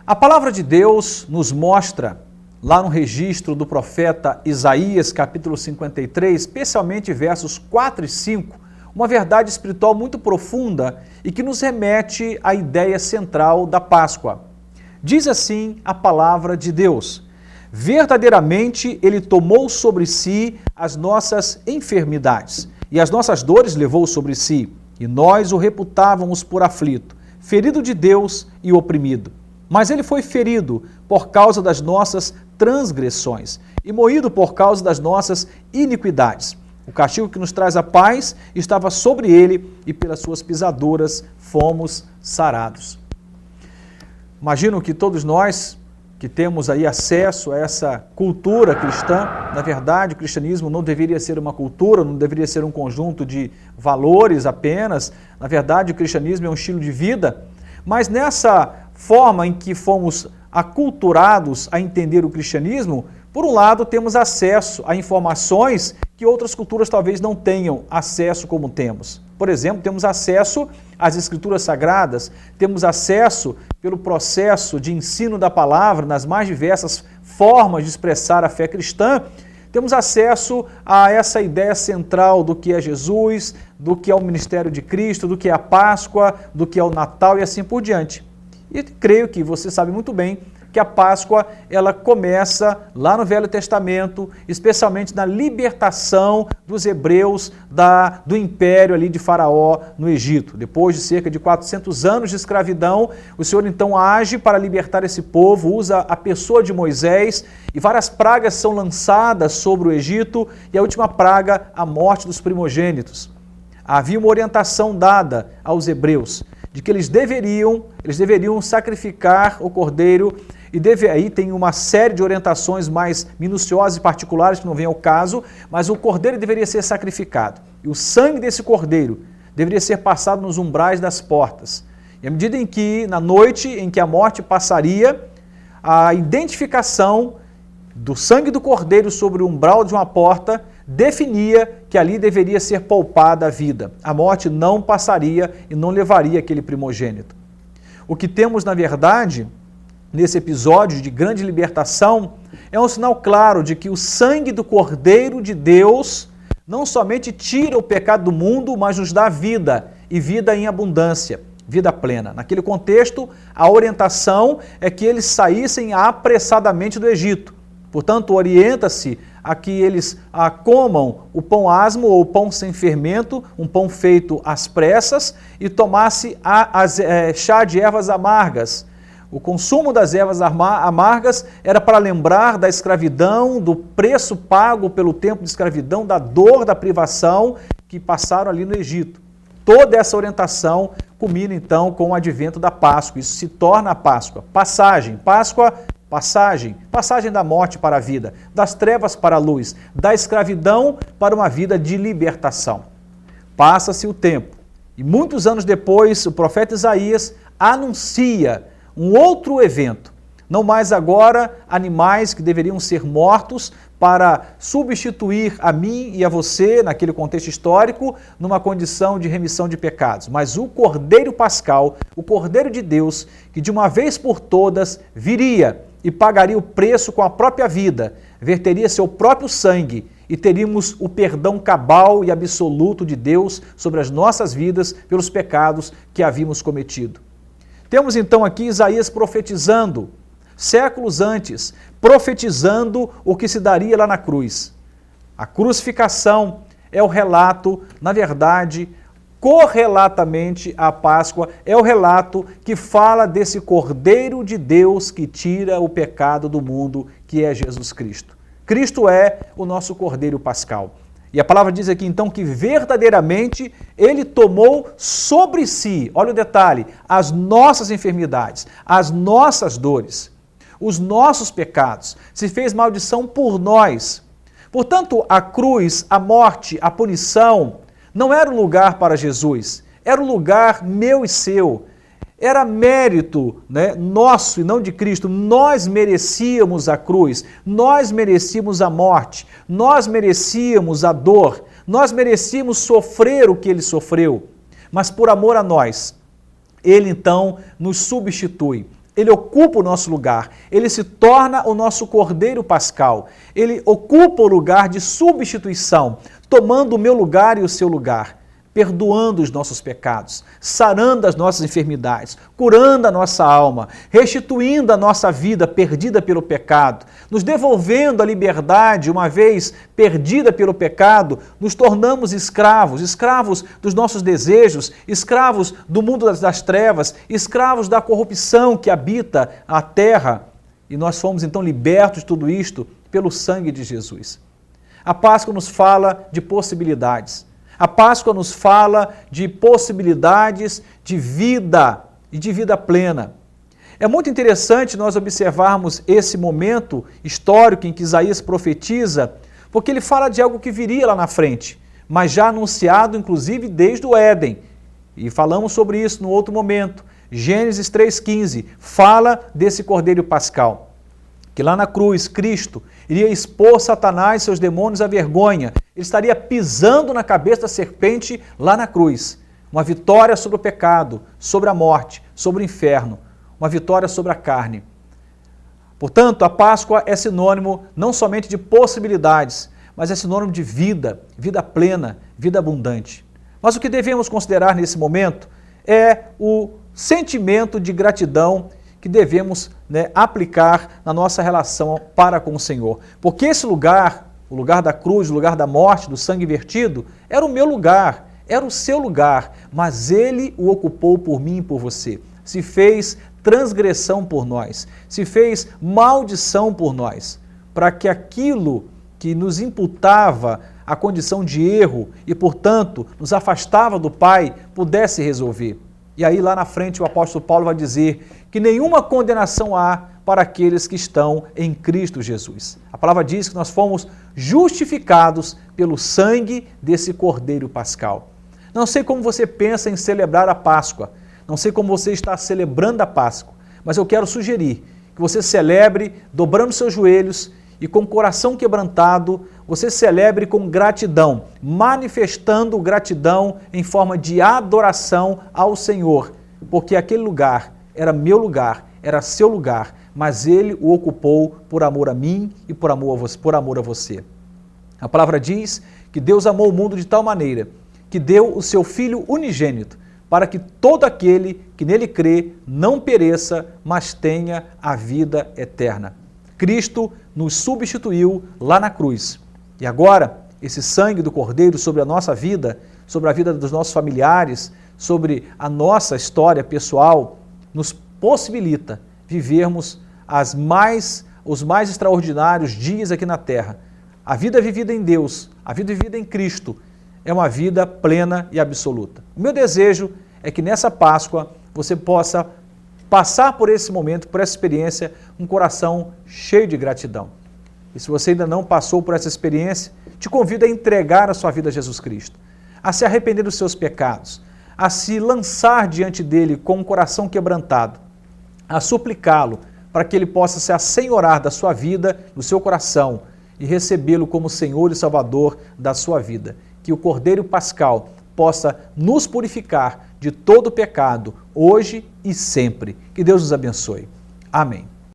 A palavra de Deus nos mostra, lá no registro do profeta Isaías, capítulo 53, especialmente versos 4 e 5, uma verdade espiritual muito profunda e que nos remete à ideia central da Páscoa. Diz assim a palavra de Deus: verdadeiramente Ele tomou sobre si as nossas enfermidades e as nossas dores levou sobre si, e nós o reputávamos por aflito, ferido de Deus e oprimido. Mas Ele foi ferido por causa das nossas transgressões e moído por causa das nossas iniquidades. O castigo que nos traz a paz estava sobre Ele e pelas suas pisaduras fomos sarados. Imagino que todos nós que temos aí acesso a essa cultura cristã, na verdade o cristianismo não deveria ser uma cultura, não deveria ser um conjunto de valores apenas, na verdade o cristianismo é um estilo de vida, mas nessa forma em que fomos aculturados a entender o cristianismo, por um lado temos acesso a informações que outras culturas talvez não tenham acesso como temos. Por exemplo, temos acesso às escrituras sagradas, temos acesso pelo processo de ensino da palavra nas mais diversas formas de expressar a fé cristã, temos acesso a essa ideia central do que é Jesus, do que é o ministério de Cristo, do que é a Páscoa, do que é o Natal e assim por diante. E creio que você sabe muito bem que a Páscoa ela começa lá no Velho Testamento, especialmente na libertação dos hebreus do império ali de Faraó no Egito. Depois de cerca de 400 anos de escravidão, o Senhor então age para libertar esse povo, usa a pessoa de Moisés e várias pragas são lançadas sobre o Egito e a última praga, a morte dos primogênitos. Havia uma orientação dada aos hebreus de que eles deveriam sacrificar o cordeiro e aí tem uma série de orientações mais minuciosas e particulares que não vem ao caso, mas o cordeiro deveria ser sacrificado e o sangue desse cordeiro deveria ser passado nos umbrais das portas. E à medida em que, na noite em que a morte passaria, a identificação do sangue do cordeiro sobre o umbral de uma porta definia que ali deveria ser poupada a vida. A morte não passaria e não levaria aquele primogênito. O que temos, na verdade, nesse episódio de grande libertação, é um sinal claro de que o sangue do Cordeiro de Deus não somente tira o pecado do mundo, mas nos dá vida, e vida em abundância, vida plena. Naquele contexto, a orientação é que eles saíssem apressadamente do Egito. Portanto, orienta-se a que eles comam o pão asmo ou o pão sem fermento, um pão feito às pressas, e tomasse chá de ervas amargas. O consumo das ervas amargas era para lembrar da escravidão, do preço pago pelo tempo de escravidão, da dor, da privação que passaram ali no Egito. Toda essa orientação culmina então com o advento da Páscoa. Isso se torna a Páscoa. Passagem da morte para a vida, das trevas para a luz, da escravidão para uma vida de libertação. Passa-se o tempo e muitos anos depois o profeta Isaías anuncia um outro evento, não mais agora animais que deveriam ser mortos para substituir a mim e a você, naquele contexto histórico, numa condição de remissão de pecados, mas o Cordeiro Pascal, o Cordeiro de Deus, que de uma vez por todas viria e pagaria o preço com a própria vida, verteria seu próprio sangue e teríamos o perdão cabal e absoluto de Deus sobre as nossas vidas pelos pecados que havíamos cometido. Temos então aqui Isaías profetizando, séculos antes, profetizando o que se daria lá na cruz. A crucificação é o relato, na verdade, correlatamente à Páscoa, é o relato que fala desse Cordeiro de Deus que tira o pecado do mundo, que é Jesus Cristo. Cristo é o nosso Cordeiro Pascal. E a palavra diz aqui então que verdadeiramente Ele tomou sobre si, olha o detalhe, as nossas enfermidades, as nossas dores, os nossos pecados, se fez maldição por nós. Portanto, a cruz, a morte, a punição, não era um lugar para Jesus, era um lugar meu e seu. Era mérito, nosso e não de Cristo. Nós merecíamos a cruz, nós merecíamos a morte, nós merecíamos a dor, nós merecíamos sofrer o que Ele sofreu. Mas por amor a nós, Ele então nos substitui. Ele ocupa o nosso lugar, ele se torna o nosso Cordeiro Pascal, ele ocupa o lugar de substituição, tomando o meu lugar e o seu lugar, perdoando os nossos pecados, sarando as nossas enfermidades, curando a nossa alma, restituindo a nossa vida perdida pelo pecado, nos devolvendo a liberdade, uma vez perdida pelo pecado, nos tornamos escravos, escravos dos nossos desejos, escravos do mundo das trevas, escravos da corrupção que habita a terra. E nós fomos então libertos de tudo isto pelo sangue de Jesus. A Páscoa nos fala de possibilidades. A Páscoa nos fala de possibilidades de vida e de vida plena. É muito interessante nós observarmos esse momento histórico em que Isaías profetiza, porque ele fala de algo que viria lá na frente, mas já anunciado inclusive desde o Éden. E falamos sobre isso no outro momento. Gênesis 3,15 fala desse Cordeiro Pascal, que lá na cruz Cristo iria expor Satanás e seus demônios à vergonha. Ele estaria pisando na cabeça da serpente lá na cruz. Uma vitória sobre o pecado, sobre a morte, sobre o inferno. Uma vitória sobre a carne. Portanto, a Páscoa é sinônimo não somente de possibilidades, mas é sinônimo de vida, vida plena, vida abundante. Mas o que devemos considerar nesse momento é o sentimento de gratidão que devemos aplicar na nossa relação para com o Senhor. Porque esse lugar, o lugar da cruz, o lugar da morte, do sangue vertido, era o meu lugar, era o seu lugar, mas Ele o ocupou por mim e por você. Se fez transgressão por nós, se fez maldição por nós, para que aquilo que nos imputava a condição de erro e, portanto, nos afastava do Pai, pudesse resolver. E aí lá na frente o apóstolo Paulo vai dizer que nenhuma condenação há para aqueles que estão em Cristo Jesus. A palavra diz que nós fomos justificados pelo sangue desse Cordeiro Pascal. Não sei como você pensa em celebrar a Páscoa, não sei como você está celebrando a Páscoa, mas eu quero sugerir que você celebre dobrando seus joelhos e com o coração quebrantado, você celebre com gratidão, manifestando gratidão em forma de adoração ao Senhor, porque aquele lugar era meu lugar, era seu lugar, mas Ele o ocupou por amor a mim e por amor a você. A palavra diz que Deus amou o mundo de tal maneira que deu o seu Filho unigênito, para que todo aquele que nele crê não pereça, mas tenha a vida eterna. Cristo nos substituiu lá na cruz. E agora, esse sangue do Cordeiro sobre a nossa vida, sobre a vida dos nossos familiares, sobre a nossa história pessoal, nos possibilita vivermos os mais extraordinários dias aqui na terra. A vida vivida em Deus, a vida vivida em Cristo, é uma vida plena e absoluta. O meu desejo é que nessa Páscoa você possa passar por esse momento, por essa experiência, um coração cheio de gratidão. E se você ainda não passou por essa experiência, te convido a entregar a sua vida a Jesus Cristo, a se arrepender dos seus pecados, a se lançar diante dele com um coração quebrantado, a suplicá-lo para que ele possa se assenhorar da sua vida, do seu coração e recebê-lo como Senhor e Salvador da sua vida. Que o Cordeiro Pascal possa nos purificar de todo pecado, hoje e sempre. Que Deus nos abençoe. Amém.